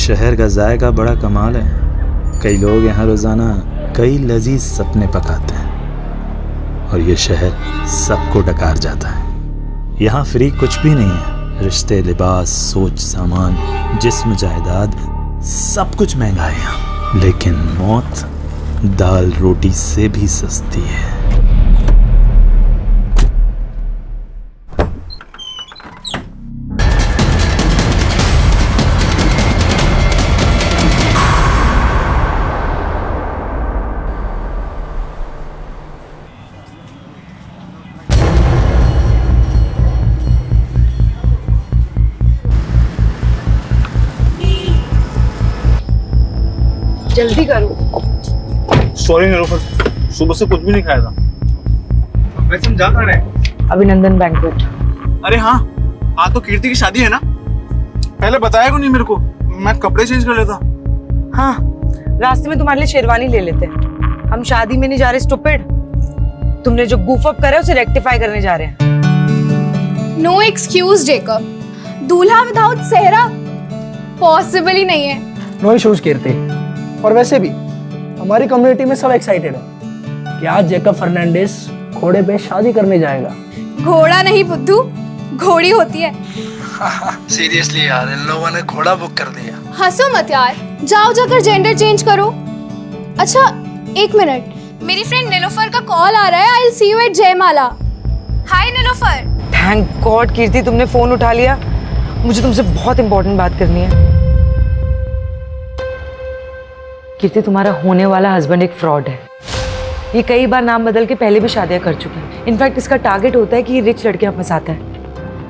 शहर का जायका बड़ा कमाल है। कई लोग यहाँ रोज़ाना कई लजीज सपने पकाते हैं और ये शहर सबको डकार जाता है। यहाँ फ्री कुछ भी नहीं है। रिश्ते, लिबास, सोच, सामान, जिस्म, जायदाद, सब कुछ महंगा है यहाँ। लेकिन मौत दाल रोटी से भी सस्ती है। जल्दी करो। सॉरी निलोफर, सुबह से कुछ भी नहीं खाया था। वैसे हम जा कहाँ रहे हैं? अभिनंदन बैंक्वेट। अरे हाँ, आज तो कीर्ति की शादी है ना। पहले बताया क्यों नहीं मेरे को? मैं कपड़े चेंज कर लेता। हाँ, रास्ते में तुम्हारे लिए शेरवानी ले लेते हैं। हम शादी में नहीं जा रहे स्टूपिड। तुमने जो गूफ अप करा है उसे रेक्टिफाई करने जा रहे हैं। नो एक्सक्यूज जेकब, दूल्हा विदाउट सेहरा पॉसिबल ही नहीं है। नो इश्यूज कीर्ति। और वैसे भी हमारी कम्युनिटी में सब एक्साइटेड है कि आज जेकब फर्नांडिस घोड़े पे शादी करने जाएगा। घोड़ा नहीं बुद्धू, घोड़ी होती है। सीरियसली यार, इन लोगों ने घोड़ा बुक कर दिया। हंसो मत यार, जाओ जाकर जेंडर चेंज करो। अच्छा एक मिनट, मेरी फ्रेंड नीलोफर का कॉल आ रहा है। I will see you at Jaimala. Hi Nilofar. Thank God Kirti तुमने फोन उठा लिया। मुझे तुमसे बहुत इंपॉर्टेंट बात करनी है। कीर्ति, तुम्हारा होने वाला हस्बैंड एक फ्रॉड है। ये कई बार नाम बदल के पहले भी शादियां कर चुका है। इनफैक्ट इसका टारगेट होता है कि ये रिच लड़कियां फंसाता है,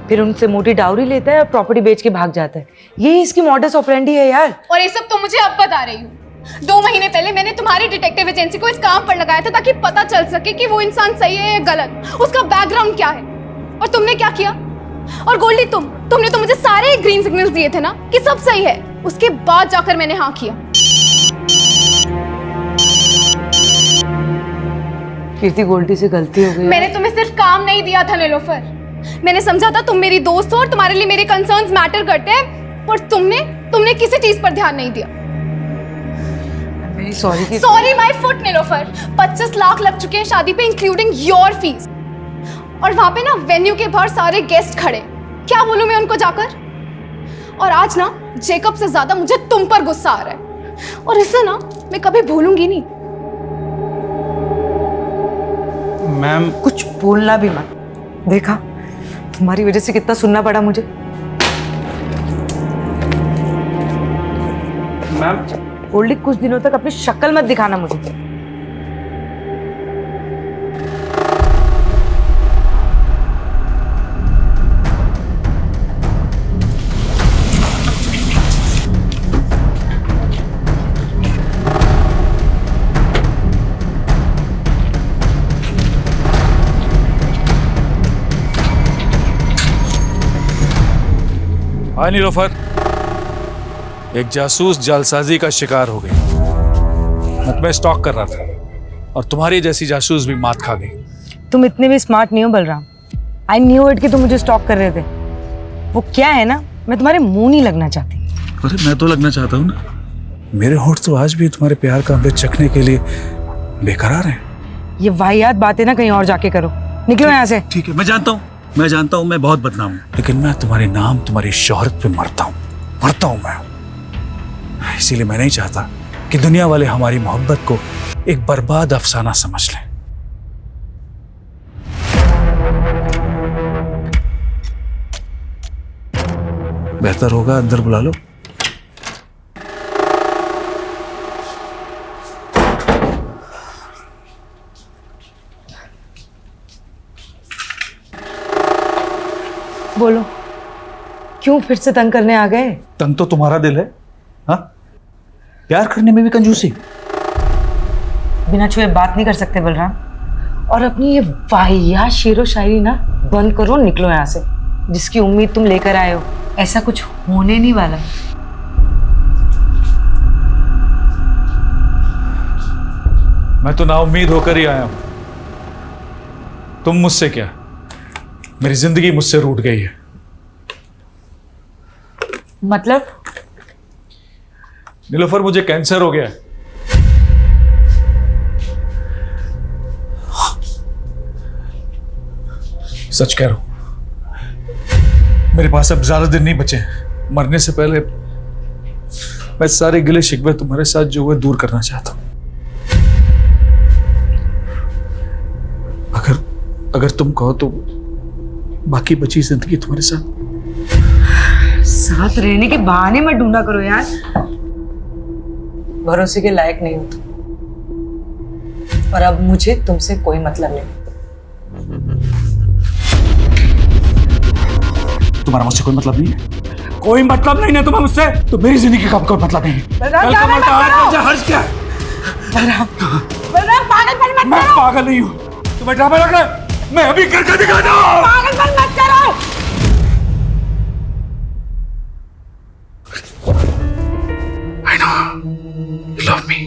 फिर उनसे मोटी डाउरी लेता है और प्रॉपर्टी बेच के भाग जाता है। यही इसकी मॉडस ऑपरेंडी है यार। और ये सब तो मुझे अब बता रही हूँ। 2 महीने पहले मैंने तुम्हारी डिटेक्टिव एजेंसी को इस काम पर लगाया था ताकि पता चल सके कि वो इंसान सही है या गलत, उसका बैकग्राउंड क्या है। और तुमने क्या किया? और गोल्डी, तुमने तो मुझे सारे ग्रीन सिग्नल्स दिए थे ना कि सब सही है। उसके बाद जाकर मैंने हाँ किया। कीर्ति, गोल्डी से गलती हो गई। मैंने तुम्हें सिर्फ काम नहीं दिया था नीलोफर। मैंने समझा था तुम मेरी दोस्त हो और तुम्हारे लिए मेरे कंसर्न्स मैटर करते हैं, पर तुमने किसी चीज पर ध्यान नहीं दिया। Sorry sorry my foot Nilofar. 25 lakh लग चुके हैं शादी पे, इंक्लूडिंग योर फीस। और वहां पे ना वेन्यू के बाहर सारे गेस्ट खड़े। क्या बोलूं मैं उनको जाकर? और आज ना जेकब से ज्यादा मुझे तुम पर गुस्सा आ रहा है, और इसे ना मैं कभी भूलूंगी नहीं। मैम, कुछ बोलना भी मत। देखा, तुम्हारी वजह से कितना सुनना पड़ा मुझे। मैम गोल्डी, कुछ दिनों तक अपनी शक्ल मत दिखाना मुझे। हाँ नीलोफर, एक जासूस जालसाजी का शिकार हो गई। मैं तुम्हें स्टॉक कर रहा था और तुम्हारी जैसी जासूस भी मात खा गई। तुम इतने भी स्मार्ट नहीं हो बलराम। आई न्यू इट कि तुम मुझे स्टॉक कर रहे थे। वो क्या है ना, मैं तुम्हारे मुंह नहीं लगना चाहती। अरे मैं तो लगना चाहता हूँ ना। मेरे होंठ तो आज भी तुम्हारे प्यार का अमृत चखने के लिए बेकरार हैं। ये वाहियात बातें ना कहीं और जाके करो। निकलो यहाँ से। ठीक है, मैं जानता हूँ मैं बहुत बदनाम हूँ, लेकिन मैं तुम्हारे नाम, तुम्हारी शोहरत पे मरता हूँ मैं। इसीलिए मैं नहीं चाहता कि दुनिया वाले हमारी मोहब्बत को एक बर्बाद अफसाना समझ लें। बेहतर होगा अंदर बुला लो। बोलो, क्यों फिर से तंग करने आ गए? तंग तो तुम्हारा दिल है। हाँ, प्यार करने में भी कंजूसी। बिना छुए बात नहीं कर सकते बलराम। और अपनी ये वाहियात शेरो शायरी ना बंद करो, निकलो यहाँ से। जिसकी उम्मीद तुम लेकर आए हो, ऐसा कुछ होने नहीं वाला। मैं तो नाउम्मीद होकर ही आया हूं। तुम मुझसे क्या, मेरी जिंदगी मुझसे रूठ गई है। मतलब? नीलोफर, मुझे कैंसर हो गया है। सच कह रहा हूं, मेरे पास अब ज्यादा दिन नहीं बचे हैं। मरने से पहले मैं सारे गिले शिकवे तुम्हारे साथ जो हुए दूर करना चाहता हूं। अगर तुम कहो तो बाकी बची जिंदगी तुम्हारे साथ रहने के बहाने मत ढूंढा करो यार, भरोसे के लायक नहीं हो तुम। और अब मुझे तुमसे कोई मतलब नहीं। तुम्हारा मुझसे कोई मतलब नहीं है? कोई मतलब नहीं है तुम्हें मुझसे? तो मेरी जिंदगी का कोई मतलब नहीं है। कल का मरता है, मुझे हर्ज क्या है? मैं पागल नहीं हूँ, तुम्हें ड्रामा लग रहा है? मैं अभी करके दिखाता हूँ। I know you love me.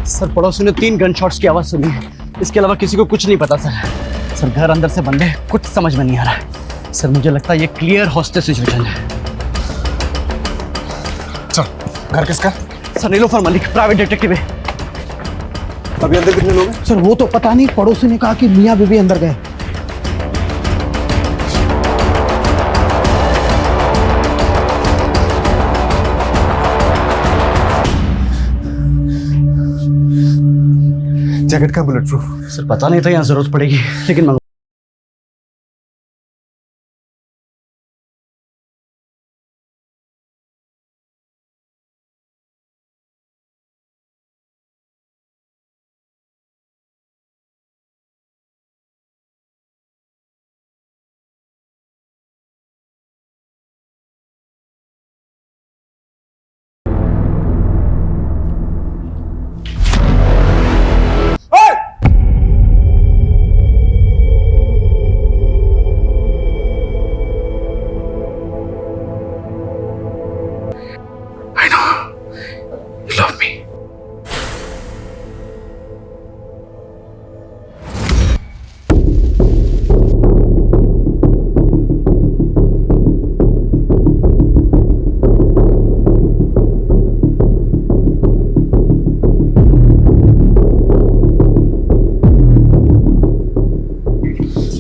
Sir, पड़ोसी ने 3 गन शॉट्स की आवाज सुनी है। इसके अलावा किसी को कुछ नहीं पता सर। सर, घर अंदर से बंद है, कुछ समझ में नहीं आ रहा है। सर, मुझे लगता है ये क्लियर हॉस्टेज सिचुएशन है। चल, घर किसका? Sir, Nilofar Malik, private detective है। अभी अंदर कितने लोग हैं? सर, वो तो पता नहीं, पड़ोसी ने कहा कि मियाँ बीबी अंदर गए। जैकेट का बुलेट प्रूफ? सर, पता नहीं था यहाँ जरूरत पड़ेगी, लेकिन I know you love me.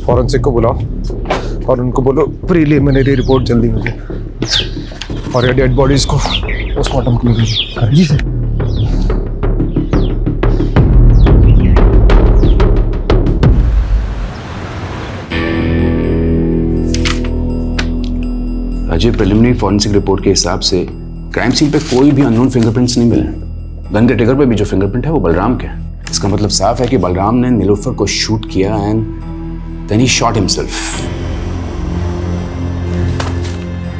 Forensic को बुलाओ और उनको बोलो प्रीलिमिनरी रिपोर्ट जल्दी मुझे, और ये डेड बॉडीज को पोस्टमार्टम के लिए भेजो। जी sir. Ajay, preliminary forensic report के हिसाब से क्राइम सीन पे कोई भी अननोन फिंगरप्रिंट्स नहीं मिले। गन के ट्रिगर पे भी जो फिंगरप्रिंट है वो बलराम के है। इसका मतलब साफ है कि बलराम ने नीलोफर को शूट किया and then he shot himself.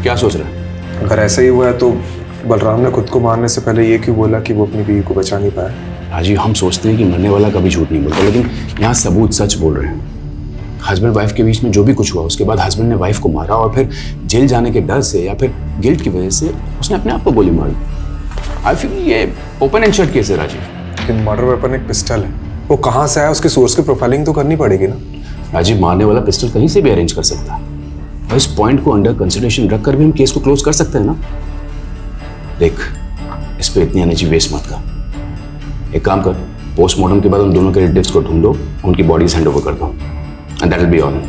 क्या सोच रहे हैं? अगर ऐसा ही हुआ है तो बलराम ने खुद को मारने से पहले ये क्यों बोला कि वो अपनी बीवी को बचा नहीं पाया? राजीव, हम सोचते हैं कि मरने वाला कभी झूठ नहीं बोलता, लेकिन यहाँ सबूत सच बोल रहे हैं। हस्बैंड वाइफ के बीच में जो भी कुछ हुआ, उसके बाद हस्बैंड ने वाइफ को मारा और फिर जेल जाने के डर से या फिर गिल्ट की वजह से उसने अपने आप को गोली मारी। आई फील ये ओपन एंड शट केस है राजीव। लेकिन मर्डर वेपन एक पिस्टल है, वो कहाँ से आया, उसके सोर्स की प्रोफाइलिंग तो करनी पड़ेगी ना। राजीव, मारने वाला पिस्टल कहीं से भी अरेंज कर सकता है और इस पॉइंट को अंडर कंसिडरेशन रखकर भी हम केस को क्लोज कर सकते हैं ना। देख, इस पे इतनी एनर्जी वेस्ट मत कर। एक काम कर, पोस्टमार्टम के बाद उन दोनों के रिलेटिव्स को ढूंढो, उनकी बॉडीज हैंड ओवर कर दो and that will be all.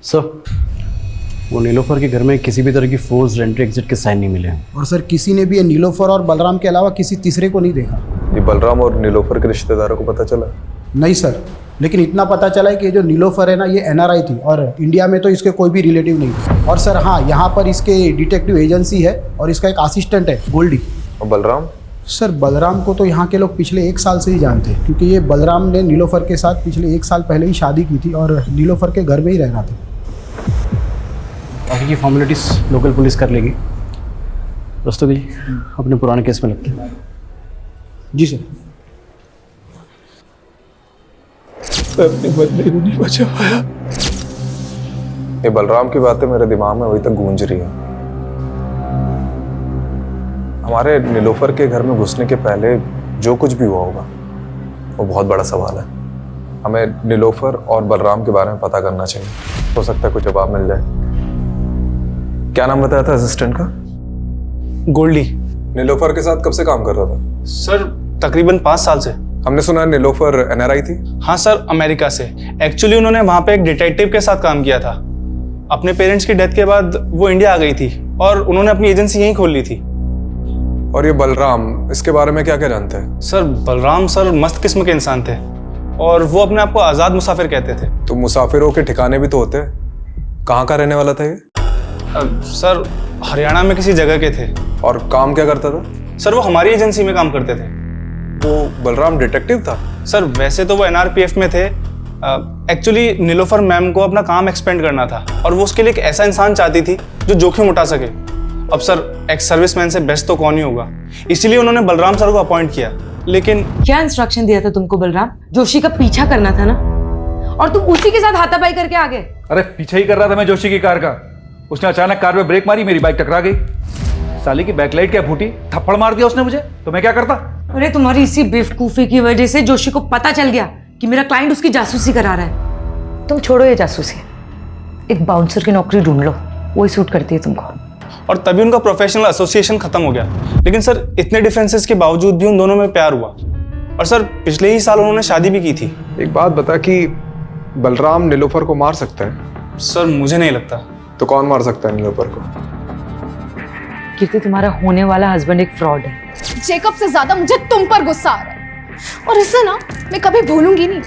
Sir, वो नीलोफर के घर में किसी भी तरह की फोर्स एंट्री एग्जिट के साइन नहीं मिले हैं। और सर किसी ने भी ये नीलोफर और बलराम के अलावा किसी तीसरे को नहीं देखा। ये बलराम और नीलोफर के रिश्तेदारों को पता चला? नहीं सर, लेकिन इतना पता चला है कि ये जो नीलोफर है ना, ये NRI थी और इंडिया में तो इसके कोई भी रिलेटिव नहीं थे। और सर हाँ, यहाँ पर इसके डिटेक्टिव एजेंसी है और इसका एक असिस्टेंट है गोल्डी। और बलराम? सर बलराम को तो यहाँ के लोग पिछले 1 साल से ही जानते हैं, क्योंकि ये बलराम ने नीलोफर के साथ पिछले 1 साल पहले ही शादी की थी और नीलोफर के घर में ही रह रहा था। बाकी की फॉर्मेलिटीज लोकल पुलिस कर लेगी। रस्तोगी अपने पुराने केस में लगते हैं। जी सर। मैं अपने बदले को नहीं बचा पाया। ये बलराम की बातें मेरे दिमाग में अभी तक गूंज रही है। हमारे नीलोफर के घर में घुसने के पहले जो कुछ भी हुआ होगा वो बहुत बड़ा सवाल है। हमें नीलोफर और बलराम के बारे में पता करना चाहिए। हो सकता है कुछ जवाब मिल जाए। क्या नाम बताया था असिस्टेंट का? गोल्डी। नीलोफर के साथ कब से काम कर रहा था? सर तकरीबन 5 साल से। हमने सुना नीलोफर NRI थी। हाँ सर, अमेरिका से। एक्चुअली उन्होंने वहाँ पे एक डिटेक्टिव के साथ काम किया था। अपने पेरेंट्स की डेथ के बाद वो इंडिया आ गई थी और उन्होंने अपनी एजेंसी यहीं खोल ली थी। और ये बलराम, इसके बारे में क्या क्या जानते हैं? सर बलराम सर मस्त किस्म के इंसान थे और वो अपने आप को आज़ाद मुसाफिर कहते थे। तो मुसाफिरों के ठिकाने भी तो होते हैं। कहाँ का रहने वाला था ये? सर हरियाणा में किसी जगह के थे। और काम क्या करता था? सर वो हमारी एजेंसी में काम करते थे। वो बलराम डिटेक्टिव था? सर वैसे तो वो NRPF में थे। एक्चुअली नीलोफर मैम को अपना काम एक्सपेंड करना था और वो उसके लिए एक ऐसा इंसान चाहती थी जो जोखिम उठा सके। अब सर एक्स सर्विसमैन से बेस्ट तो कौन ही होगा, इसीलिए उन्होंने बलराम सर को अपॉइंट किया। लेकिन क्या इंस्ट्रक्शन दिया था तुमको बलराम? जोशी का पीछा करना था ना, और तुम उसी के साथ हाथापाई करके आ गए। अरे पीछे ही कर रहा था मैं जोशी की कार का। उसने अचानक कार में ब्रेक मारी, मेरी बाइक टकरा गई। साली की बैकलाइट क्या फूटी, थप्पड़ मार दिया उसने मुझे, तो मैं क्या करता? अरे तुम्हारी इसी बेवकूफी की वजह से जोशी को पता चल गया कि मेरा क्लाइंट उसकी जासूसी करा रहा है। तुम छोड़ो ये जासूसी, एक बाउंसर की नौकरी ढूंढ लो, वही सूट करती है तुमको। और तभी उनका प्रोफेशनल एसोसिएशन खत्म हो गया। लेकिन सर इतने डिफरेंसेस के बावजूद भी उन दोनों में प्यार हुआ और सर पिछले ही साल उन्होंने शादी भी की थी। एक बात बता कि बलराम नीलोफर को मार सकता है? सर मुझे नहीं लगता। तो कौन मार सकता है नीलोफर को? कीर्ति, तुम्हारा होने वाला हस्बैंड एक फ्रॉड है। जेकब से ज्यादा मुझे तुम पर गुस्सा आ रहा है और इसे ना मैं कभी भूलूंगी नहीं।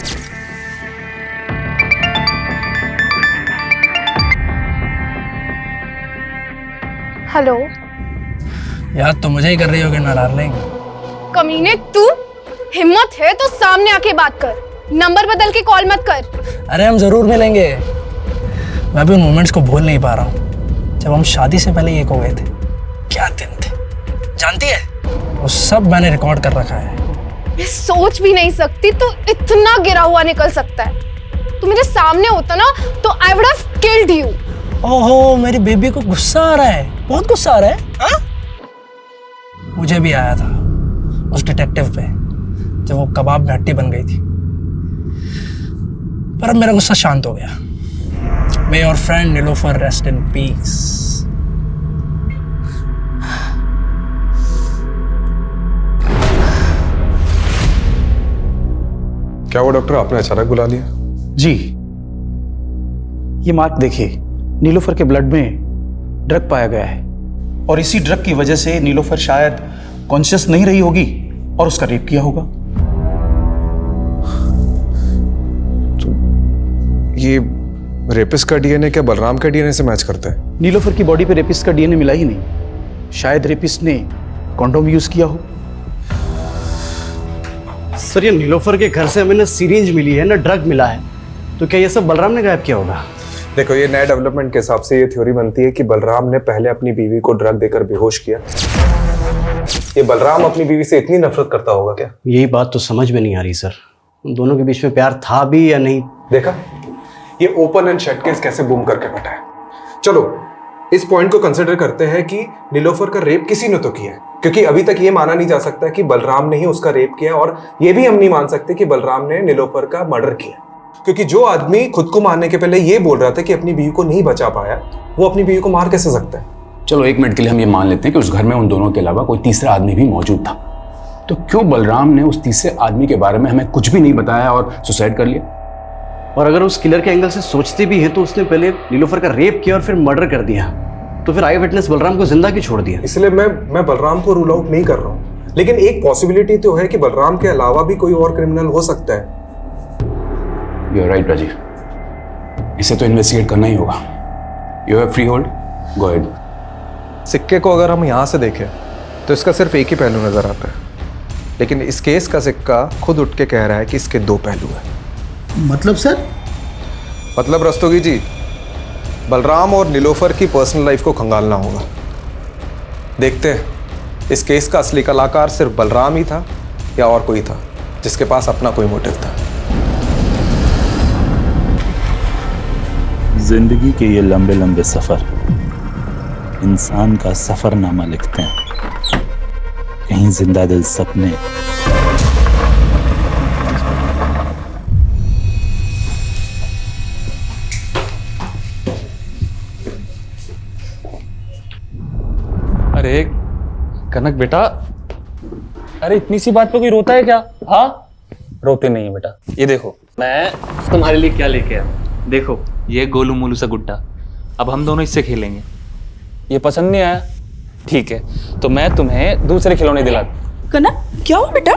हेलो। याद तो मुझे ही कर रही होगी ना डार्लिंग। कमीने तू, हिम्मत है तो सामने आके बात कर, नंबर बदल के कॉल मत कर। अरे हम जरूर मिलेंगे। मैं भी उन मोमेंट्स को भूल नहीं पा रहा हूँ जब हम शादी से पहले एक हो गए थे। क्या दिन थे, जानती है? वो सब मैंने रिकॉर्ड कर रखा है। मैं सोच भी नहीं सकती तो इतना गिरा हुआ निकल सकता है। तू मेरे सामने होता ना तो I would have killed you. ओहो, मेरी बेबी को गुस्सा आ रहा है, बहुत गुस्सा आ रहा है। हाँ? मुझे भी आया था उस डिटेक्टिव पे जब वो कबाब में हड्डी बन गई थी, पर अब मेरा गुस्सा शांत हो गया। May your friend Nilofer rest in peace. क्या वो डॉक्टर आपने अचानक बुला लिया? जी, ये मार्क देखिए, नीलोफर के ब्लड में ड्रग पाया गया है और इसी ड्रग की वजह से नीलोफर शायद कॉन्शियस नहीं रही होगी और उसका रेप किया होगा। तो ये रेपिस्ट का डीएनए क्या बलराम के डीएनए से मैच करता है? नीलोफर की बॉडी पे रेपिस्ट का डीएनए मिला ही नहीं। शायद रेपिस्ट ने कॉन्डोम यूज किया हो। सर ये नीलोफर के घर से हमें ना सिरिंज मिली है ना ड्रग मिला है, तो क्या ये सब बलराम ने गायब किया होगा? देखो, ये नए डेवलपमेंट के हिसाब से ये थ्योरी बनती है कि बलराम ने पहले अपनी बीवी को ड्रग देकर बेहोश किया। ये बलराम अपनी बीवी से इतनी नफरत करता होगा क्या? यही बात तो समझ में नहीं आ रही सर, उन दोनों के बीच में प्यार था भी या नहीं। देखा, ये ओपन एंड शट केस कैसे बूम करके बैठा है। चलो इस पॉइंट को कंसिडर करते हैं कि नीलोफर का रेप किसी ने तो किया है, क्योंकि अभी तक ये माना नहीं जा सकता कि बलराम ने ही उसका रेप किया, और ये भी हम नहीं मान सकते कि बलराम ने नीलोफर का मर्डर किया, क्योंकि जो आदमी खुद को मारने के पहले ये बोल रहा था कि अपनी बीवी को नहीं बचा पाया, वो अपनी बीवी को मार कैसे सकता है? चलो 1 मिनट के लिए हम ये मान लेते हैं कि उस घर में उन दोनों के अलावा कोई तीसरा आदमी भी मौजूद था, तो क्यों बलराम ने उस तीसरे आदमी के बारे में हमें कुछ भी नहीं बताया और सुसाइड कर लिया? और अगर उस किलर के एंगल से सोचते भी हैं तो उसने पहले नीलोफर का रेप किया और फिर मर्डर कर दिया, तो फिर आई विटनेस बलराम को जिंदा क्यों छोड़ दिया? इसलिए मैं बलराम को रूल आउट नहीं कर रहा हूँ, लेकिन एक पॉसिबिलिटी तो है कि बलराम के अलावा भी कोई और क्रिमिनल हो सकता है। यू आर राइट राजीव, इसे तो इन्वेस्टिगेट करना ही होगा। You have free hold, go ahead. सिक्के को अगर हम यहाँ से देखें तो इसका सिर्फ एक ही पहलू नजर आता है, लेकिन इस केस का सिक्का खुद उठ के कह रहा है कि इसके दो पहलू हैं। मतलब सर? मतलब रस्तोगी जी, बलराम और नीलोफर की पर्सनल लाइफ को खंगालना होगा। देखते हैं इस केस का असली कलाकार सिर्फ बलराम ही था या और कोई था जिसके पास अपना कोई मोटिव था। जिंदगी के ये लंबे लंबे सफर इंसान का सफरनामा लिखते हैं। कहीं जिंदा दिल सपने अरे कनक बेटा, अरे इतनी सी बात पे कोई रोता है क्या? हाँ, रोते नहीं है बेटा। ये देखो मैं तुम्हारे लिए क्या लेके आया। देखो ये गोलू मोलू सा गुड्डा, अब हम दोनों इससे खेलेंगे। ये पसंद नहीं आया? ठीक है, तो मैं तुम्हें दूसरे खिलौने दिला। कनक क्या हुआ बेटा?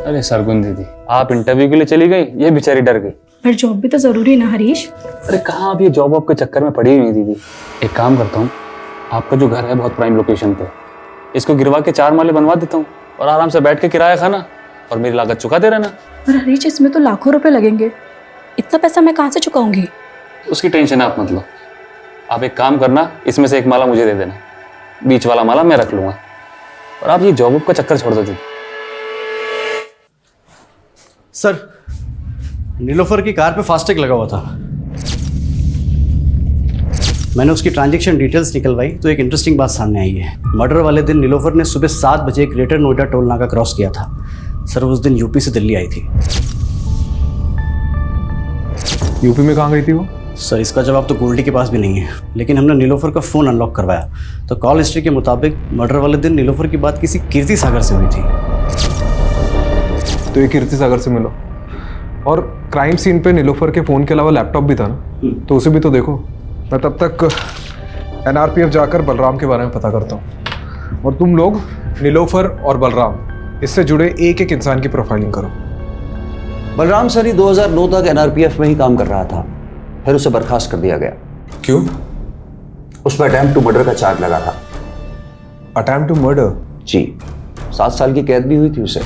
अरे सरगुन दीदी, आप इंटरव्यू के लिए चली गई, ये बेचारी डर गई। पर जॉब भी तो जरूरी ना हरीश। अरे कहाँ, अब ये जॉब वॉब के चक्कर में पड़ी हुई दीदी। एक काम करता हूँ, आपका जो घर है बहुत प्राइम लोकेशन पे, इसको गिरवा के 4 माले बनवा देता हूँ और आराम से बैठ के किराया खाना और मेरी लागत चुकाते रहना। पर हरीश इसमें तो लाखों रुपए लगेंगे, इतना पैसा मैं कहाँ से चुकाऊंगी? उसकी टेंशन आप मत लो। आप एक काम करना, इसमें से एक माला मुझे दे देना, बीच वाला माला मैं रख लूंगा, और आप ये जॉब का चक्कर छोड़ दो दीदी। सर, नीलोफर की कार पे फास्टैग लगा हुआ था। मैंने उसकी ट्रांजैक्शन डिटेल्स निकलवाई तो एक इंटरेस्टिंग बात सामने आई है। मर्डर वाले दिन नीलोफर ने सुबह 7 बजे ग्रेटर नोएडा टोल नाका क्रॉस किया था। सर, उस दिन यूपी से दिल्ली आई थी। यूपी में कहाँ गई थी वो? सर, इसका जवाब तो गोल्डी के पास भी नहीं है, लेकिन हमने नीलोफर का फ़ोन अनलॉक करवाया तो कॉल हिस्ट्री के मुताबिक मर्डर वाले दिन नीलोफर की बात किसी कीर्ति सागर से हुई थी। तो ये कीर्ति सागर से मिलो, और क्राइम सीन पे नीलोफर के फ़ोन के अलावा लैपटॉप भी था ना, तो उसे भी तो देखो। मैं तब तक NRPF जाकर बलराम के बारे में पता करता हूँ, और तुम लोग नीलोफर और बलराम इससे जुड़े एक एक इंसान की प्रोफाइलिंग करो। बलराम सर ही 2009 तक NRPF में ही काम कर रहा था, फिर उसे बर्खास्त कर दिया गया। क्यों? उस पर अटेम्प्ट टू मर्डर का चार्ज लगा था। Attempt to murder? जी, 7 साल की कैद भी हुई थी उसे।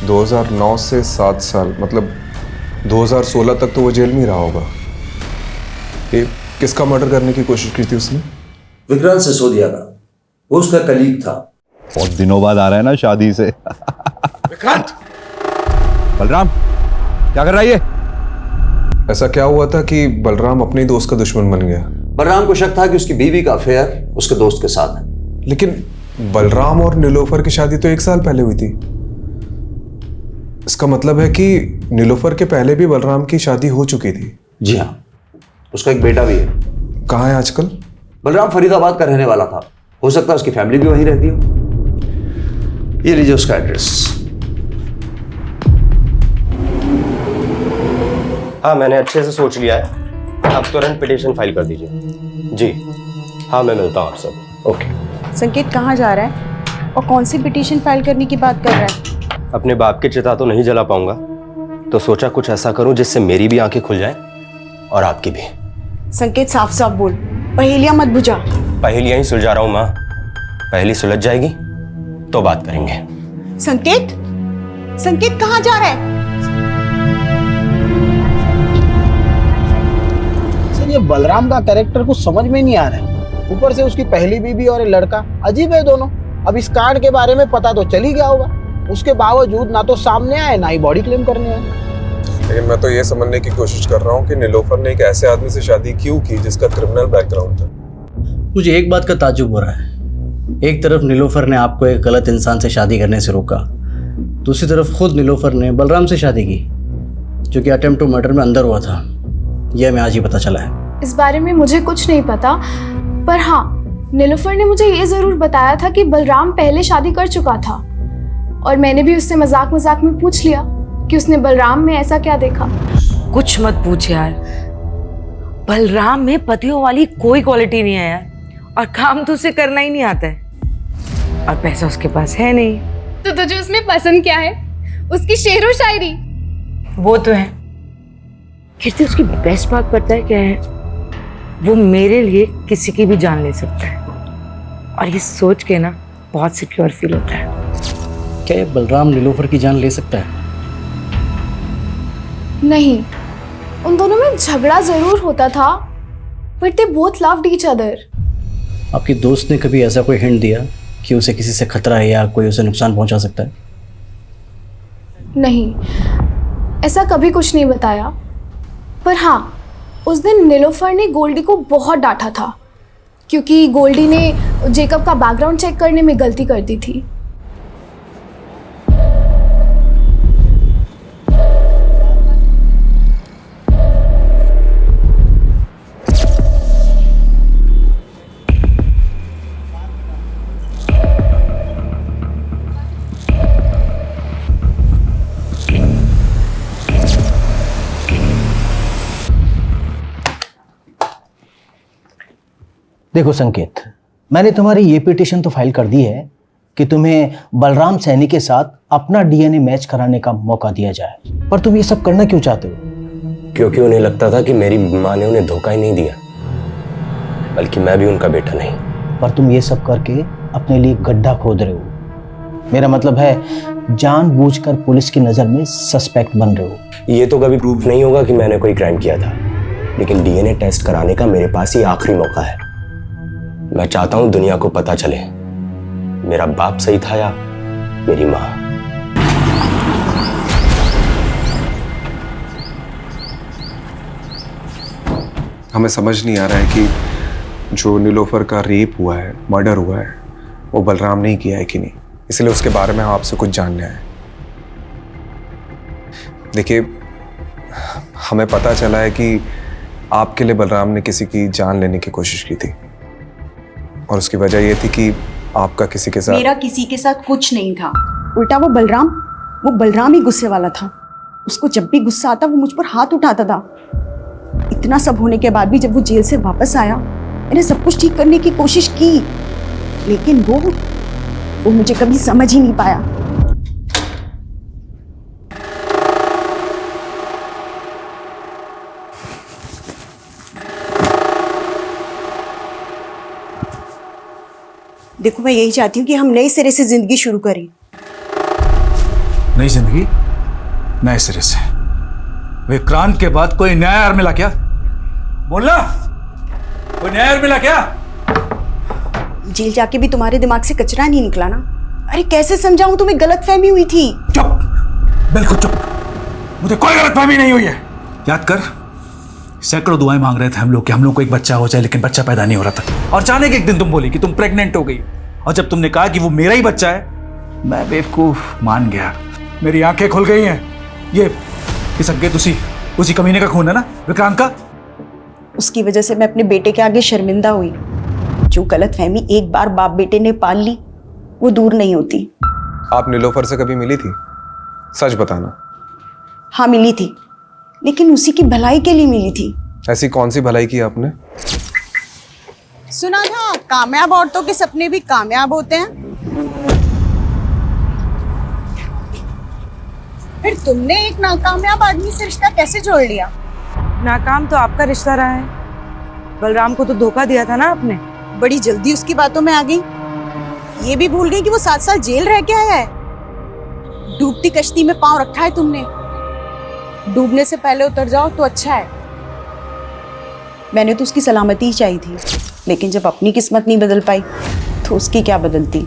2009 से 7 साल, मतलब 2016 तक तो वो जेल में ही रहा होगा। ये किसका मर्डर करने की कोशिश की थी उसने? विक्रांत सिसोदिया का, वो उसका कलीग था। बहुत दिनों बाद आ रहा है ना शादी से। विक्रांत! बलराम क्या कर रहा है ये? ऐसा क्या हुआ था कि बलराम अपने दोस्त का दुश्मन बन गया? बलराम को शक था कि उसकी बीवी का अफेयर उसके दोस्त के साथ है। लेकिन बलराम और नीलोफर की शादी तो 1 साल पहले हुई थी। इसका मतलब है कि नीलोफर के पहले भी बलराम की शादी हो चुकी थी। जी हाँ, उसका एक बेटा भी है। कहाँ है आजकल? बलराम फरीदाबाद का रहने वाला था, हो सकता है उसकी फैमिली भी वहीं रहती हो। ये लीजिए उसका एड्रेस। हाँ, मैंने अच्छे से सोच लिया है, आप तुरंत पिटीशन फाइल कर दीजिए। जी हाँ, मैं मिलता हूँ आप सब। ओके। संकेत कहाँ जा रहा है और कौन सी पिटीशन फाइल करने की बात कर रहा है? अपने बाप की चिता तो नहीं जला पाऊंगा, तो सोचा कुछ ऐसा करूं जिससे मेरी भी आंखें खुल जाएं और आपकी भी। संकेत साफ साफ बोल, पहेलियां मत बुझा। पहेलियां ही सुलझा रहा हूं माँ, पहेली सुलझ जाएगी तो बात करेंगे। संकेत, संकेत कहाँ जा रहा है? सर, ये बलराम का कैरेक्टर कुछ समझ में नहीं आ रहा है। ऊपर से उसकी पहली बीवी और ये लड़का, अजीब है दोनों। अब इस कांड के बारे में पता तो चल ही गया होगा, उसके बावजूद ना तो सामने आए ना ही बॉडी क्लेम करने आए। लेकिन मैं तो ये समझने की कोशिश कर रहा हूँ कि नीलोफर ने एक ऐसे आदमी से शादी क्यों की जिसका क्रिमिनल बैकग्राउंड था। मुझे एक बात का ताज्जुब हो रहा है। एक तरफ नीलोफर ने आपको एक गलत इंसान से शादी करने से रोका, दूसरी तरफ खुद नीलोफर ने बलराम से शादी की जो कि अटेम्प्ट टू मर्डर में अंदर हुआ था। यह हमें आज ही पता चला है। इस बारे में मुझे कुछ नहीं पता, पर हाँ, नीलोफर ने मुझे ये जरूर बताया था कि बलराम पहले शादी कर चुका था, और मैंने भी उससे मजाक मजाक में पूछ लिया कि उसने बलराम में ऐसा क्या देखा। कुछ मत पूछ यार, बलराम में पतियों वाली कोई क्वालिटी नहीं है यार, और काम तो उसे करना ही नहीं आता है, और पैसा उसके पास है नहीं। तो तुझे उसमें पसंद क्या है? उसकी शेरो शायरी? वो तो है। कीर्ति, उसकी बेस्ट बात पता है क्या है? वो मेरे लिए किसी की भी जान ले सकता है, और ये सोच के ना बहुत सिक्योर फील होता है। क्या ये बलराम नीलोफर की जान ले सकता है? नहीं, उन दोनों में झगड़ा जरूर होता था, but they both loved each other. आपकी दोस्त ने कभी ऐसा कोई हिंट दिया कि उसे किसी से खतरा है या कोई उसे नुकसान पहुंचा सकता है? नहीं, ऐसा कभी कुछ नहीं बताया। पर हाँ, उस दिन नीलोफर ने गोल्डी को बहुत डांटा था, क्योंकि गोल्डी ने जेकब का बैकग्राउंड चेक करने में गलती कर दी थी। देखो संकेत, मैंने तुम्हारी ये पिटीशन तो फाइल कर दी है कि तुम्हें बलराम सैनी के साथ अपना डीएनए मैच कराने का मौका दिया जाए, पर तुम ये सब करना क्यों चाहते हो? क्योंकि उन्हें लगता था कि मेरी माँ ने उन्हें धोखा ही नहीं दिया, बल्कि मैं भी उनका बेटा नहीं। पर तुम ये सब करके अपने लिए गड्ढा खोद रहे हो। मेरा मतलब है जानबूझकर पुलिस की नजर में सस्पेक्ट बन रहे हो। ये तो कभी प्रूफ नहीं होगा कि मैंने कोई क्राइम किया था, लेकिन डीएनए टेस्ट कराने का मेरे पास ही आखिरी मौका है। मैं चाहता हूं दुनिया को पता चले मेरा बाप सही था या मेरी माँ। हमें समझ नहीं आ रहा है कि जो नीलोफर का रेप हुआ है, मर्डर हुआ है, वो बलराम ने ही किया है कि नहीं। इसलिए उसके बारे में हम आपसे कुछ जानना है। देखिए, हमें पता चला है कि आपके लिए बलराम ने किसी की जान लेने की कोशिश की थी, और उसकी वजह ये थी कि आपका किसी के साथ। मेरा किसी के साथ कुछ नहीं था, उल्टा वो बलराम ही गुस्से वाला था। उसको जब भी गुस्सा आता वो मुझ पर हाथ उठाता था। इतना सब होने के बाद भी जब वो जेल से वापस आया, मैंने सब कुछ ठीक करने की कोशिश की, लेकिन वो मुझे कभी समझ ही नहीं पाया। देखो, मैं यही चाहती हूँ कि हम नए सिरे से जिंदगी शुरू करें। नई जिंदगी नए सिरे से? विक्रांत के बाद कोई नया यार मिला क्या? बोलना, कोई नया यार मिला क्या? जेल जाके भी तुम्हारे दिमाग से कचरा नहीं निकला ना? अरे कैसे समझाऊं, तुम्हें गलतफहमी हुई थी। चुप, बिल्कुल चुप, मुझे कोई गलतफहमी नहीं हुई है। याद कर, सैकड़ों दुआएं मांग रहे थे हम लोग को एक बच्चा हो जाए, लेकिन बच्चा पैदा नहीं हो रहा था। और अचानक एक दिन तुम बोली कि तुम प्रेग्नेंट हो गई, और जब तुमने कहा कि वो मेरा ही बच्चा है, मैं बेवकूफ मान गया। मेरी आंखें खुल गई हैं। ये संकेत उसी कमीने का खून है ना, विक्रांत का? उसकी वजह से मैं अपने बेटे के आगे शर्मिंदा हुई। जो गलतफहमी एक बार बाप बेटे ने पाल ली, वो दूर नहीं होती। आप नीलोफर से कभी मिली थी? सच बताना। हाँ मिली थी, लेकिन उसी की भलाई के लिए मिली थी। ऐसी कौन सी भलाई की आपने? सुना था कामयाब औरतों के सपने भी कामयाब होते हैं। फिर तुमने एक नाकामयाब आदमी से रिश्ता कैसे जोड़ लिया? नाकाम तो आपका रिश्ता रहा है, बलराम को तो धोखा दिया था ना आपने। बड़ी जल्दी उसकी बातों में आ गई। ये भी भूल गई कि वो 7 साल जेल रह के आया है। डूबती कश्ती में पांव रखा है तुमने। डूबने से पहले उतर जाओ तो अच्छा है। मैंने तो उसकी सलामती ही चाहिए थी, लेकिन जब अपनी किस्मत नहीं बदल पाई तो उसकी क्या बदलती।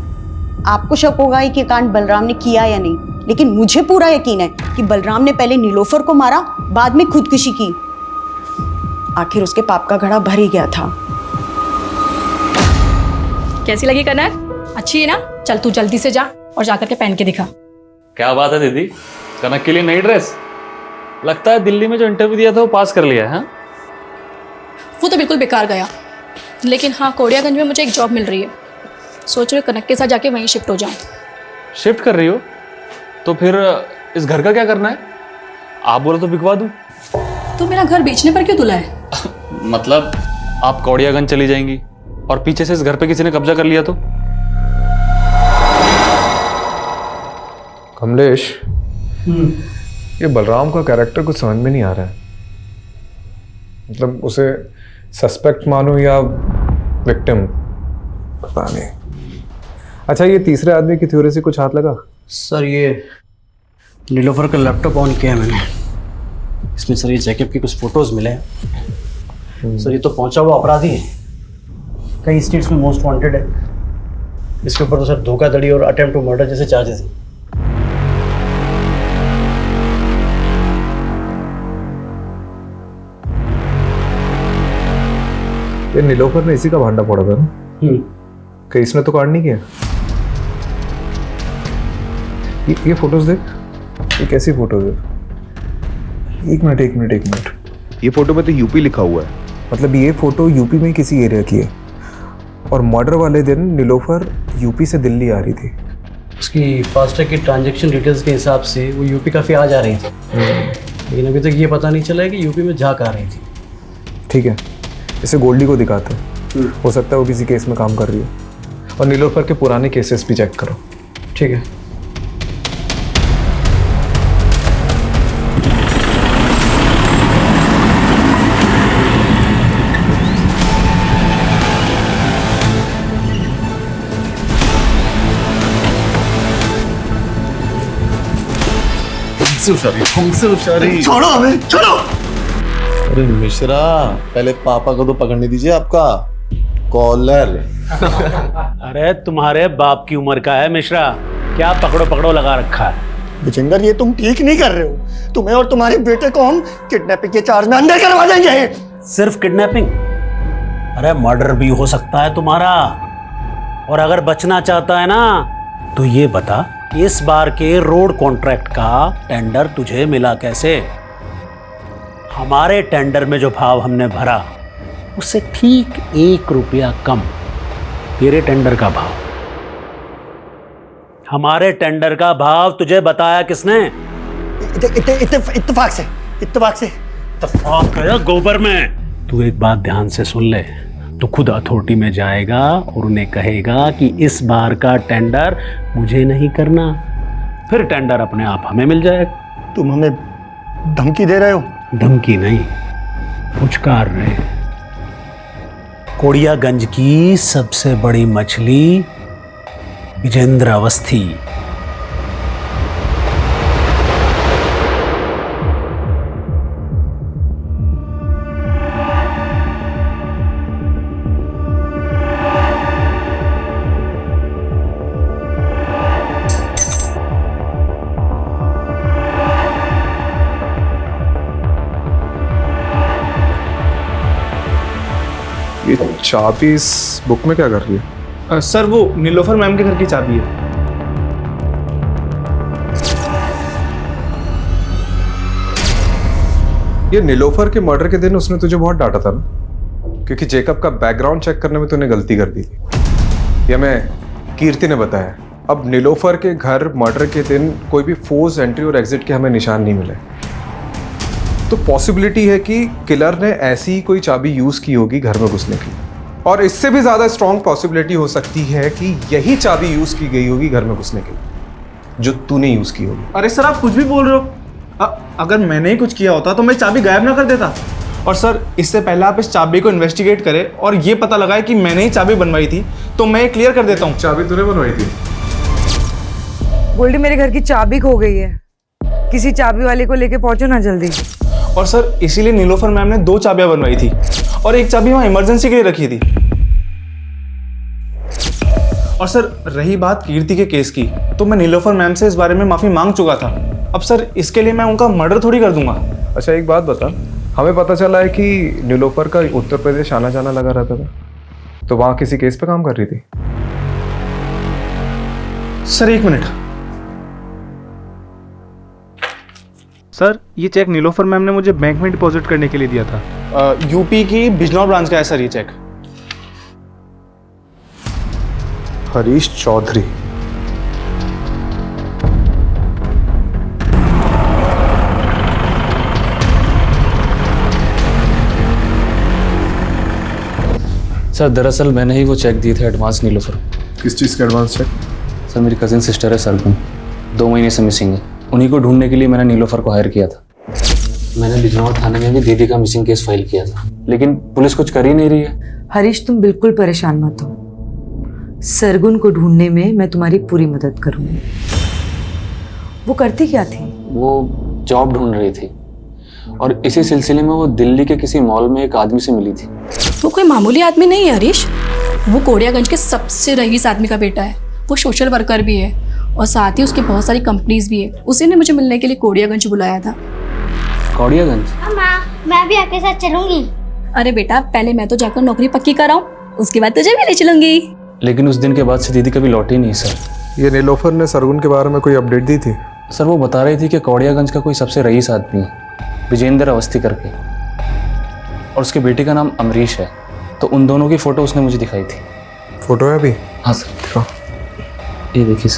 आपको शक होगा कि कांड बलराम ने किया या नहीं, लेकिन मुझे पूरा यकीन है कि बलराम ने पहले नीलोफर को मारा, बाद में खुदकुशी की। आखिर उसके पाप का घड़ा भर ही गया था। कैसी लगी कनक? अच्छी है ना? चल तू जल्दी से जा और जाकर के पहन के दिखा। क्या बात है दीदी, कनक के लिए नई ड्रेस? लगता है दिल्ली में जो इंटरव्यू दिया था वो पास कर लिया है। वो तो बिल्कुल बेकार गया, लेकिन हाँ कोड़ियागंज में मुझे एक जॉब मिल रही है। सोच रही हूँ कनक के साथ जाके वहीं शिफ्ट हो जाऊँ। शिफ्ट कर रही हो? तो फिर इस घर का क्या करना है? आप बोलो तो बिकवा दूँ। तो मेरा घर बेचने पर क्यों तुला है? मतलब आप कौड़ियागंज चली जाएंगी और पीछे से इस घर पे किसी ने कब्जा कर लिया तो? कमलेश, ये बलराम का कैरेक्टर कुछ समझ में नहीं आ रहा है। मतलब उसे सस्पेक्ट मानो या विक्टिम, पता नहीं। अच्छा, ये तीसरे आदमी की थ्योरी से कुछ हाथ लगा? सर ये नीलोफर का लैपटॉप ऑन किया है मैंने, इसमें सर ये जैकब की कुछ फोटोज मिले हैं। सर ये तो पहुंचा हुआ अपराधी है, कई स्टेट्स में मोस्ट वांटेड है। इसके ऊपर तो सर धोखाधड़ी और अटेम्प्ट टू मर्डर जैसे चार्जेस हैं। ये नीलोफर ने इसी का भांडा फोड़ा था ना? कहीं इसने तो कांड नहीं किया? ये फोटोज देख, ये कैसी फोटोज है? एक मिनट। ये फोटो में तो यूपी लिखा हुआ है। मतलब ये फोटो यूपी में किसी एरिया की है और मर्डर वाले दिन नीलोफर यूपी से दिल्ली आ रही थी। उसकी फास्टैग की ट्रांजैक्शन डिटेल्स के हिसाब से वो यूपी काफ़ी आ जा रही थी, लेकिन अभी तक ये पता नहीं चला है कि यूपी में जा कहाँ रही थी। ठीक है, इसे गोल्डी को दिखाते हैं, हो सकता है वो किसी केस में काम कर रही हो। और नीलोफर के पुराने केसेस भी चेक करो। ठीक है। छोड़ो हमें, छोड़ो। अरे मिश्रा, पहले पापा को तो पकड़ने दीजिए आपका कॉलर। अरे तुम्हारे बाप की उम्र का है मिश्रा, क्या पकड़ो पकड़ो लगा रखा है। विजेंदर, ये तुम ठीक नहीं कर रहे हो। तुम्हें और तुम्हारे बेटे को हम किडनैपिंग के चार्ज में अंदर करवा देंगे। सिर्फ किडनैपिंग? अरे मर्डर भी हो सकता है तुम्हारा। और अगर बचना चाहता है ना तो ये बता कि इस बार के रोड कॉन्ट्रैक्ट का टेंडर तुझे मिला कैसे? हमारे टेंडर में जो भाव हमने भरा उससे ठीक 1 रुपया कम तेरे टेंडर का भाव। हमारे टेंडर का भाव तुझे बताया किसने? इत्तेफाक से। इत्तेफाक है गोबर में। तू एक बात ध्यान से सुन ले, तो खुद अथॉरिटी में जाएगा और उन्हें कहेगा कि इस बार का टेंडर मुझे नहीं करना, फिर टेंडर अपने आप हमें मिल जाएगा। तुम हमें धमकी दे रहे हो? धमकी नहीं, पुचकार रहे। कोड़ियागंज की सबसे बड़ी मछली विजेंद्र अवस्थी। ये चाबी इस बुक में क्या कर रही है? सर वो नीलोफर मैम के घर की चाबी है। ये नीलोफर के मर्डर के दिन उसने तुझे बहुत डांटा था ना, क्योंकि जेकब का बैकग्राउंड चेक करने में तूने गलती कर दी थी। ये मैं कीर्ति ने बताया। अब नीलोफर के घर मर्डर के दिन कोई भी फोर्स एंट्री और एग्जिट के हमें निशान नहीं मिले, तो पॉसिबिलिटी है कि किलर ने ऐसी ही कोई चाबी यूज की होगी घर में घुसने की। और इससे भी ज्यादा स्ट्रॉन्ग पॉसिबिलिटी हो सकती है कि यही चाबी यूज की गई होगी घर में घुसने के लिए, जो तूने यूज की होगी। अरे सर, आप कुछ भी बोल रहे हो। अगर मैंने ही कुछ किया होता तो मैं चाबी गायब ना कर देता। और सर, इससे पहले आप इस चाबी को इन्वेस्टिगेट करें और ये पता लगाए कि मैंने ही चाबी बनवाई थी, तो मैं क्लियर कर देता हूँ। चाबी तूने बनवाई थी? गोल्डी, मेरे घर की चाबी खो गई है, किसी चाबी वाले को लेके पहुंचो ना जल्दी। और सर, इसीलिए नीलोफर मैम ने 2 चाबियां बनवाई थी और एक चाबी वहां इमरजेंसी के लिए रखी थी। और सर, रही बात कीर्ति के केस की, तो मैं नीलोफर मैम से इस बारे में माफी मांग चुका था। अब सर, इसके लिए मैं उनका मर्डर थोड़ी कर दूंगा। अच्छा, एक बात बता, हमें पता चला है कि नीलोफर का उत्तर प्रदेश आना जाना लगा रहता था, तो वहां किसी केस पे काम कर रही थी? Sir, 1 minute. सर, ये चेक नीलोफर मैम ने मुझे बैंक में डिपॉजिट करने के लिए दिया था। यूपी की बिजनौर ब्रांच का है सर ये चेक। हरीश चौधरी। सर दरअसल मैंने ही वो चेक दिए थे एडवांस नीलोफर। किस चीज़ का एडवांस चेक? सर मेरी कजिन सिस्टर है सरगुन, 2 महीने से मिसिंग है। उन्हीं को ढूंढने के लिए मैंने नीलोफर को हायर किया था। मैंने बिजनौर थाने में भी दीदी का मिसिंग केस फाइल किया था, लेकिन पुलिस कुछ कर ही नहीं रही है। हरीश तुम बिल्कुल परेशान मत हो, सरगुन को ढूंढने में मैं तुम्हारी पूरी मदद करूंगी। वो करती क्या थी? वो जॉब ढूंढ रही थी और इसी सिलसिले में वो दिल्ली के किसी मॉल में एक आदमी से मिली थी। वो कोई मामूली आदमी नहीं है हरीश, वो कोड़ियागंज के सबसे रईस आदमी का बेटा है। वो सोशल वर्कर भी है और साथ ही उसकी बहुत सारी कंपनीज भी है। उसी ने मुझे मिलने के लिए कोड़ियागंज बुलाया था। कोड़ियागंज? मैं भी आपके साथ चलूंगी। अरे बेटा पहले मैं तो जाकर नौकरी पक्की कराऊं, उसके बाद तुझे भी ले चलूंगी। लेकिन उस दिन के बाद से दीदी कभी लौटी नहीं सर। ये नीलोफर ने सरगुन के बारे में कोई अपडेट दी थी? सर वो बता रही थी कि कोड़ियागंज का कोई सबसे रईस आदमी है, विजेंद्र अवस्थी करके, और उसके बेटे का नाम अमरीश है। तो उन दोनों की फोटो उसने मुझे दिखाई थी। फोटो है अभी? हाँ सर, ये देखिए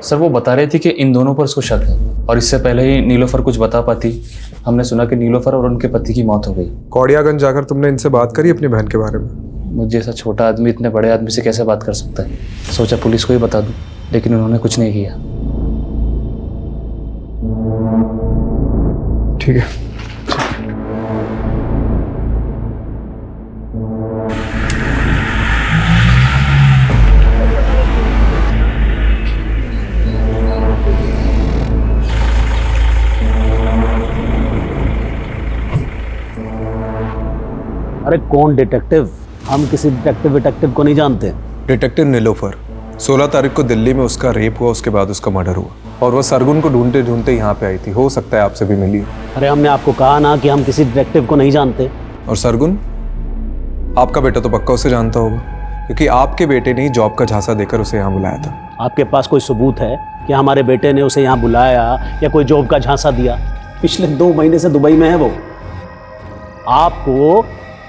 सर वो बता रही थी कि इन दोनों पर उसको शक है, और इससे पहले ही नीलोफर कुछ बता पाती, हमने सुना कि नीलोफर और उनके पति की मौत हो गई। कोड़ियागंज जाकर तुमने इनसे बात करी अपनी बहन के बारे में? मुझे जैसा छोटा आदमी इतने बड़े आदमी से कैसे बात कर सकता है? सोचा पुलिस को ही बता दूं, लेकिन उन्होंने कुछ नहीं किया। ठीक है। अरे कौन डिटेक्टिव? हम किसी डिटेक्टिव को नहीं जानते। डिटेक्टिव नीलोफर। 16 तारीख को दिल्ली में उसका रेप हुआ, उसके बाद उसका मर्डर हुआ, और वो सरगुन को ढूंढते ढूंढते यहाँ पे आई थी। हो सकता है आपसे भी मिली। अरे हमने आपको कहा ना कि हम किसी डिटेक्टिव को नहीं जानते। और सरगुन, आपका बेटा तो पक्का उसे जानता होगा, क्योंकि आपके बेटे ने ही जॉब का झांसा देकर उसे यहाँ बुलाया था। आपके पास कोई सबूत है कि हमारे बेटे ने उसे यहाँ बुलाया या कोई जॉब का झांसा दिया? पिछले 2 महीने से दुबई में है वो। आपको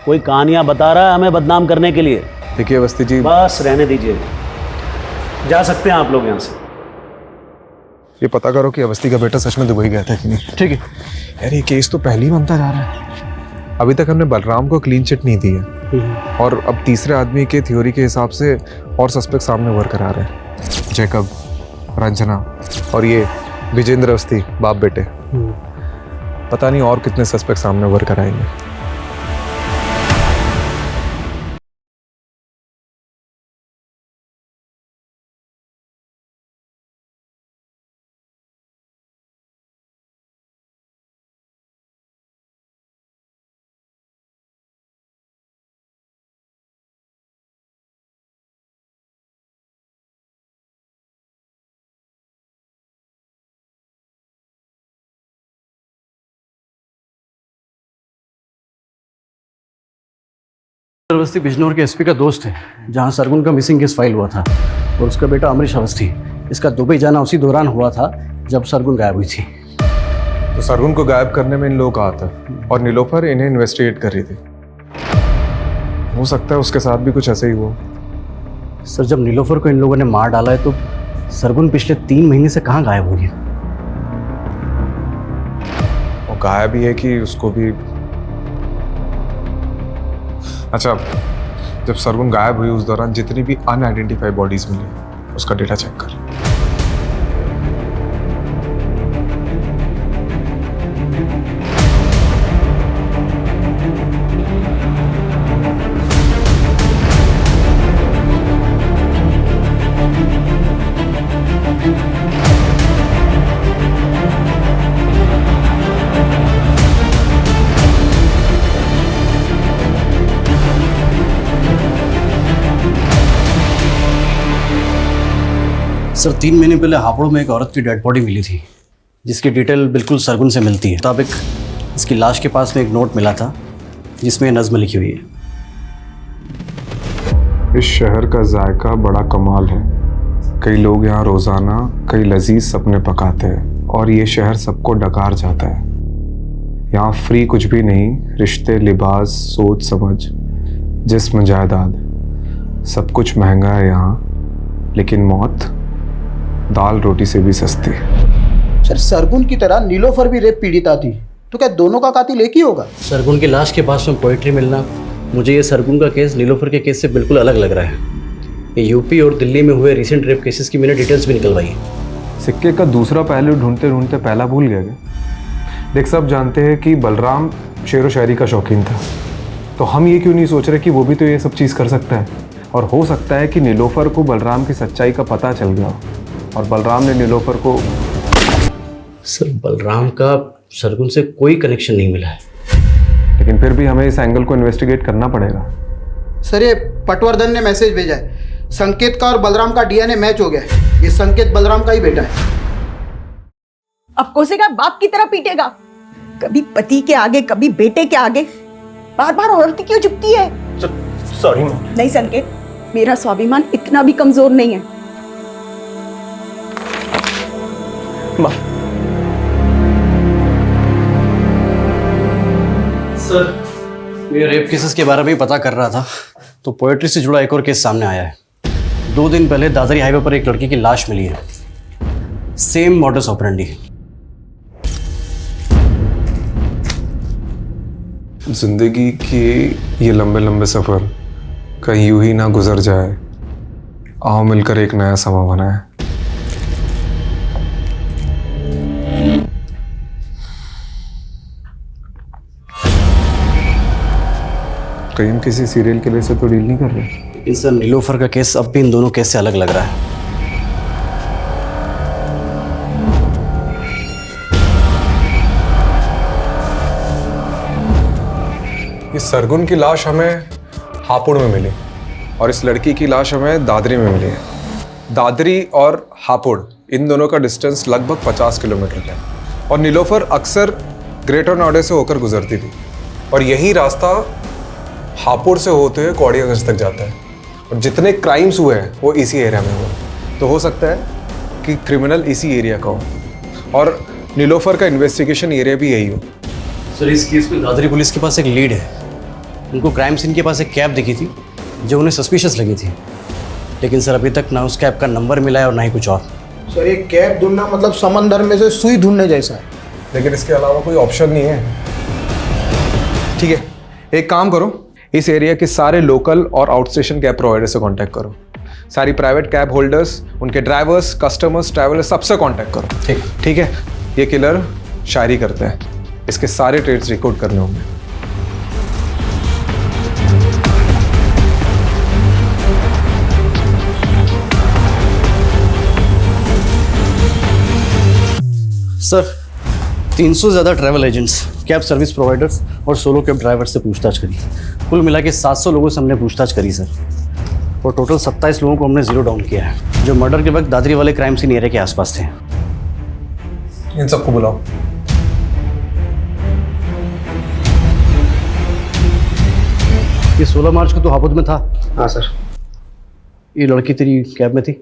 कोई कहानियां बता रहा है हमें बदनाम करने के लिए। देखिए अवस्थी जी, बस रहने दीजिए, जा सकते हैं आप लोग यहाँ से। ये पता करो कि अवस्थी का बेटा सच में दुबई गया था कि नहीं। ठीक है यार, ये केस तो पहले ही बनता जा रहा है। अभी तक हमने बलराम को क्लीन चिट नहीं दी है, और अब तीसरे आदमी के थ्योरी के हिसाब से और सस्पेक्ट सामने उभर कर आ रहे हैं। जैकब, रंजना और ये विजेंद्र अवस्थी, बाप बेटे। पता नहीं और कितने सस्पेक्ट सामने उभर कर आएंगे। अवस्थी बिजनौर के एसपी का दोस्त है, जहां सरगुन का मिसिंग केस फाइल हुआ था, और उसका बेटा अमरीश अवस्थी। इसका दुबई जाना उसी दौरान हुआ था जब सरगुन गायब हुई थी। तो सरगुन को गायब करने में इन लोगों का हाथ है, और नीलोफर इन्हें इन्वेस्टिगेट कर रही थी। हो सकता है उसके साथ भी कुछ ऐसे ही हुआ। सर जब नीलोफर को इन लोगों ने मार डाला है, तो सरगुन पिछले 3 महीने से कहाँ गायब हो गया? वो गायब ही है कि उसको भी। अच्छा, जब सरगुन गायब हुई उस दौरान जितनी भी अनआइडेंटिफाइड बॉडीज मिली, उसका डेटा चेक कर। सर 3 महीने पहले हापुड़ में एक औरत की डेड बॉडी मिली थी, जिसकी डिटेल बिल्कुल सरगुन से मिलती है। मुताबिक इसकी लाश के पास में एक नोट मिला था जिसमें नज़्म लिखी हुई है। इस शहर का जायका बड़ा कमाल है, कई लोग यहाँ रोजाना कई लजीज सपने पकाते हैं, और ये शहर सबको डकार जाता है। यहाँ फ्री कुछ भी नहीं, रिश्ते, लिबास, सोच समझ, जिस्म, जायदाद, सब कुछ महंगा है यहाँ, लेकिन मौत दाल रोटी से भी सस्ती। सर सरगुन की तरह नीलोफर भी रेप पीड़िता थी, तो क्या दोनों का कातिल एक ही होगा? सरगुन की लाश के पास में पोइट्री मिलना, मुझे ये सरगुन का केस नीलोफर के केस से बिल्कुल अलग लग रहा है। ये यूपी और दिल्ली में हुए रिसेंट रेप केसेस की मैंने डिटेल्स भी निकलवाई है। सिक्के का दूसरा पहलू ढूंढते ढूंढते पहला भूल गया क्या? देख, सब जानते हैं कि बलराम शेर व शायरी का शौकीन था, तो हम ये क्यों नहीं सोच रहे कि वो भी तो ये सब चीज़ कर सकता है, और हो सकता है कि नीलोफर को बलराम की सच्चाई का पता चल गया और बलराम ने नीलोफर को। सर, बलराम का सरगुन से कोई कनेक्शन नहीं मिला है। लेकिन फिर भी हमें इस एंगल को इन्वेस्टिगेट करना पड़ेगा। सर, ये पटवर्धन ने मैसेज भेजा है, संकेत का और बलराम का डीएनए मैच हो गया है। ये संकेत बलराम का ही बेटा है। अब कोसेगा बाप की तरह पीटेगा, कभी पति के आगे कभी बेटे के आगे, बार बार औरत क्यों झुकती है? सॉरी नहीं संकेत, मेरा स्वाभिमान इतना भी कमजोर नहीं है। सर, मैं रेप केसेस के बारे में पता कर रहा था तो पोएट्री से जुड़ा एक और केस सामने आया है। 2 दिन पहले दादरी हाईवे पर एक लड़की की लाश मिली है, सेम मॉडस ऑपरेंडी। जिंदगी के ये लंबे लंबे सफ़र कहीं यूं ही ना गुजर जाए, आओ मिलकर एक नया समा बनाए। कहीं हम किसी सीरियल किलर से तो डील नहीं कर रहे। लेकिन सर, नीलोफर का केस अब भी इन दोनों केस से अलग लग रहा है। इस सरगुन की लाश हमें हापुड़ में मिली और इस लड़की की लाश हमें दादरी में मिली है। दादरी और हापुड़ इन दोनों का डिस्टेंस लगभग 50 किलोमीटर है और नीलोफर अक्सर ग्रेटर नोएडा से होकर गुजरती थी और यही रास्ता हापुड़ से होते हुए कौड़ियागंज तक जाता है और जितने क्राइम्स हुए हैं वो इसी एरिया में हुए। तो हो सकता है कि क्रिमिनल इसी एरिया का हो और नीलोफर का इन्वेस्टिगेशन एरिया भी यही हो। सर, इस केस में दादरी पुलिस के पास एक लीड है। उनको क्राइम सीन के पास एक कैब दिखी थी जो उन्हें सस्पिशियस लगी थी, लेकिन सर अभी तक ना उस कैब का नंबर मिला है और ना ही कुछ और। सर, ये कैब ढूंढना मतलब समंदर में से सुई ढूंढने जैसा है। लेकिन इसके अलावा कोई ऑप्शन नहीं है। ठीक है, एक काम करो, इस एरिया के सारे लोकल और आउट स्टेशन कैब प्रोवाइडर से कांटेक्ट करो। सारी प्राइवेट कैब होल्डर्स, उनके ड्राइवर्स, कस्टमर्स, ट्रैवलर्स, सबसे कांटेक्ट करो। ठीक है। ये किलर शायरी करते हैं, इसके सारे ट्रेड्स रिकॉर्ड करने होंगे। सर, 300 से ज़्यादा travel agents, cab service providers और सोलो कैब ड्राइवर से पूछताछ करी। कुल मिला के 700 लोगों से हमने पूछताछ करी सर, और टोटल 27 लोगों को हमने जीरो डाउन किया है जो मर्डर के वक्त दादरी वाले क्राइम सीन एरिया के आसपास थे। इन सबको बुलाओ। ये 16 मार्च को तो हापुड़ में था। हाँ सर। ये लड़की तेरी कैब में थी?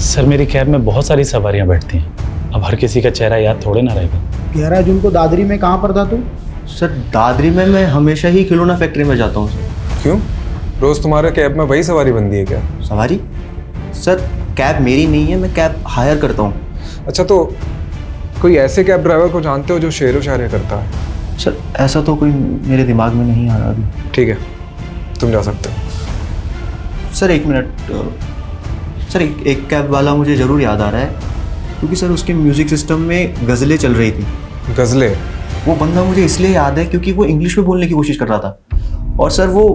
सर, मेरी कैब में बहुत सारी सवारियां बैठती हैं, अब हर किसी का चेहरा याद थोड़े ना रहेगा। 11 जून को दादरी में कहाँ पर था तू? सर, दादरी में मैं हमेशा ही खिलौना फैक्ट्री में जाता हूँ सर। क्यों? रोज तुम्हारे कैब में वही सवारी बनती है क्या? सवारी? सर, कैब मेरी नहीं है, मैं कैब हायर करता हूँ। अच्छा, तो कोई ऐसे कैब ड्राइवर को जानते हो जो शेर व शायरी करता है? सर, ऐसा तो कोई मेरे दिमाग में नहीं आ रहा अभी। ठीक है, तुम जा सकते हो। Sir, 1 minute. सर, एक कैब वाला मुझे ज़रूर याद आ रहा है, क्योंकि सर उसके म्यूज़िक सिस्टम में गज़लें चल रही थी। गज़लें? वो बंदा मुझे इसलिए याद है क्योंकि वो इंग्लिश में बोलने की कोशिश कर रहा था और सर वो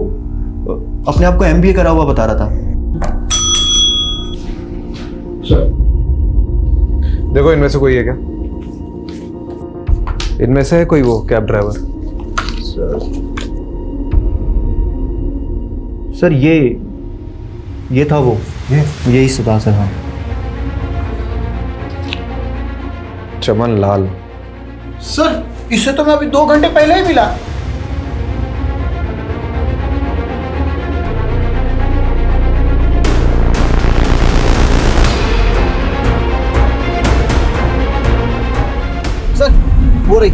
अपने आप को MBA करा हुआ बता रहा था। देखो, इनमें से कोई है क्या? इनमें से है कोई वो कैब ड्राइवर? सर, ये था वो, यही सुधा सर। हाँ, चमन लाल। सर, इससे तो मैं अभी 2 घंटे पहले ही मिला। सर, हो रही।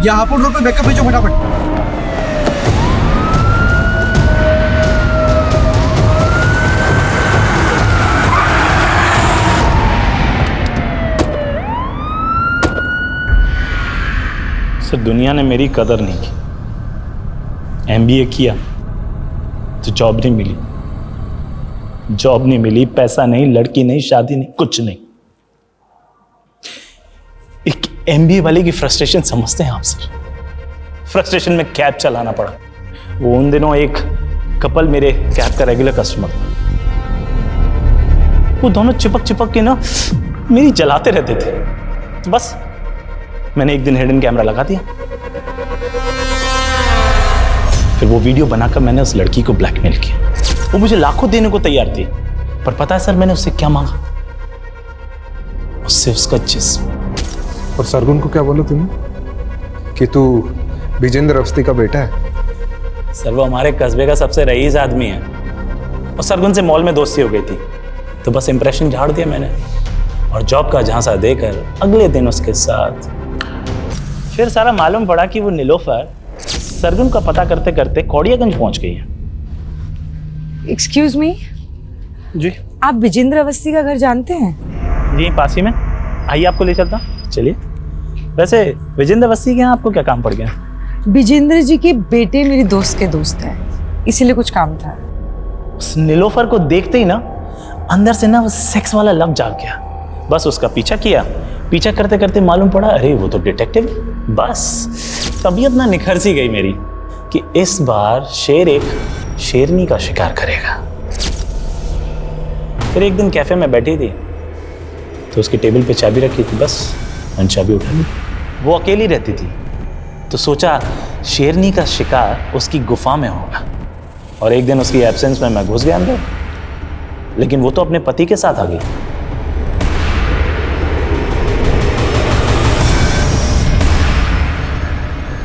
ये हापुड़ रोड पे बैकअप भेजो फटाफट। सर दुनिया ने मेरी कदर नहीं की। एमबीए किया तो जॉब नहीं मिली, जॉब नहीं मिली, पैसा नहीं, लड़की नहीं, शादी नहीं, कुछ नहीं। एक एमबीए वाले की फ्रस्ट्रेशन समझते हैं आप सर? फ्रस्ट्रेशन में कैब चलाना पड़ा। वो उन दिनों एक कपल मेरे कैब का रेगुलर कस्टमर था। वो दोनों चिपक चिपक के ना मेरी जलाते रहते थे। तो बस मैंने एक दिन हिडन कैमरा लगा दिया, फिर वो वीडियो बनाकर मैंने उस लड़की को ब्लैकमेल किया। वो मुझे लाखों देने को तैयार थी, पर पता है सर मैंने उससे क्या मांगा? उससे उसका जिस्म। और सरगुन को क्या बोला तूने कि तू विजेंद्र अवस्थी का बेटा है? सर वो हमारे कस्बे का सबसे रईस आदमी है, और सरगुन से मॉल में दोस्ती हो गई थी, तो बस इंप्रेशन झाड़ दिया मैंने और जॉब का झांसा देकर अगले दिन उसके साथ। फिर सारा मालूम पड़ा कि वो नीलोफर सरगुन का पता करते करते कौड़ियागंज पहुंच गई है। एक्सक्यूज मी जी, आप विजेंद्र अवस्थी का घर जानते हैं? जी पास ही में, आइए आपको ले चलता। चलिए। वैसे विजेंद्र अवस्थी के यहाँ आपको क्या काम पड़ गया? विजेंद्र जी के बेटे मेरी दोस्त के दोस्त हैं, इसीलिए कुछ काम था। उस नीलोफर को देखते ही ना अंदर से ना वो सेक्स वाला लव जाग गया। बस उसका पीछा किया, पीछा करते करते मालूम पड़ा अरे वो तो डिटेक्टिव। बस तबीयत ना निखर सी गई मेरी कि इस बार शेर एक शेरनी का शिकार करेगा। फिर एक दिन कैफे में बैठी थी तो उसकी टेबल पे चाबी रखी थी, बस मैंने चाबी उठा ली। वो अकेली रहती थी तो सोचा शेरनी का शिकार उसकी गुफा में होगा, और एक दिन उसकी एब्सेंस में मैं घुस गया अंदर, लेकिन वो तो अपने पति के साथ आ गई।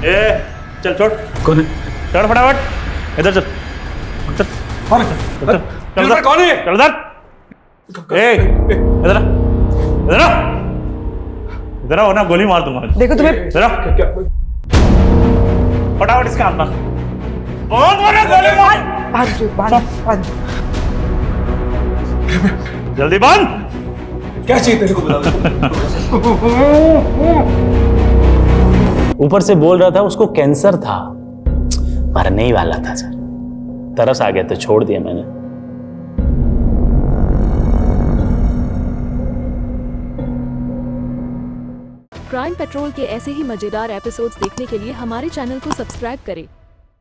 ए, चल छोड़। कौन है? चल फटाफट इधर चल। चल कौन है? चल चल कौन है? चल इधर। ए इधर आ, इधर आ, इधर आ वरना गोली मार दूंगा। देखो तुम्हें इधर आ। फटाफट इसके हाथ में बहुत बड़ा गोली मार। जल्दी बंद। क्या चाहिए तेरे को बता। ऊपर से बोल रहा था उसको कैंसर था, मरने ही वाला था सर। तरस आ गया तो छोड़ दिया मैंने। क्राइम पेट्रोल के ऐसे ही मजेदार एपिसोड्स देखने के लिए हमारे चैनल को सब्सक्राइब करें